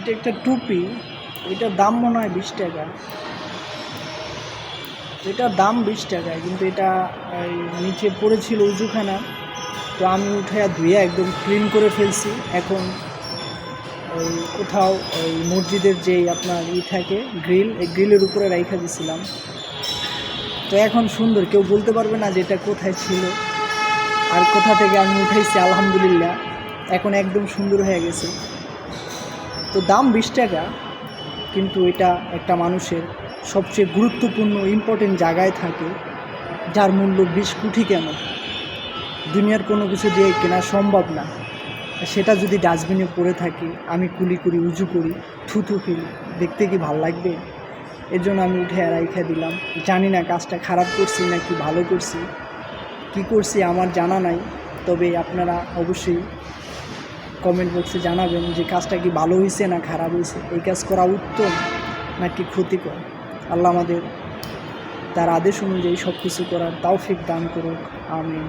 এটা একটা টুপি, এটার দাম মনে হয় 20 টাকা। এটার দাম 20 টাকায়, কিন্তু এটা এই নিচে পড়েছিল উজুখানা, তো আমি উঠে ধুয়ে একদম ক্লিন করে ফেলছি। এখন ওই কোথাও ওই মসজিদের যেই আপনার থাকে গ্রিল, এই গ্রিলের উপরে রাইখা দিছিলাম। তো এখন সুন্দর, কেউ বলতে পারবে না যে এটা কোথায় ছিল আর কোথা থেকে আমি উঠাইছি। আলহামদুলিল্লাহ এখন একদম সুন্দর হয়ে গেছে। তো দাম 20 টাকা, কিন্তু এটা একটা মানুষের সবচেয়ে গুরুত্বপূর্ণ ইম্পর্টেন্ট জায়গায় থাকে, যার মূল্য 20 কোটি। কেন দুনিয়ার কোনো কিছু দিয়ে কেনা সম্ভব না, সেটা যদি ডাস্টবিনে পড়ে থাকে, আমি কুলি করি, উজু করি, থুথু ফেলি, দেখতে কি ভাল লাগবে? এর জন্য আমি উঠে রাইখা দিলাম। জানি না কাজটা খারাপ করছি না কি ভালো করছি, কি করছি আমার জানা নাই। তবে আপনারা অবশ্যই কমেন্ট বক্সে জানাবেন যে কাজটা কি ভালো হয়েছে না খারাপ হয়েছে, এই কাজ করা উত্তম নাকি ক্ষতিকর। আল্লাহ আমাদের তার আদেশ অনুযায়ী সব কিছু করার তৌফিক দান করুক। আমিন।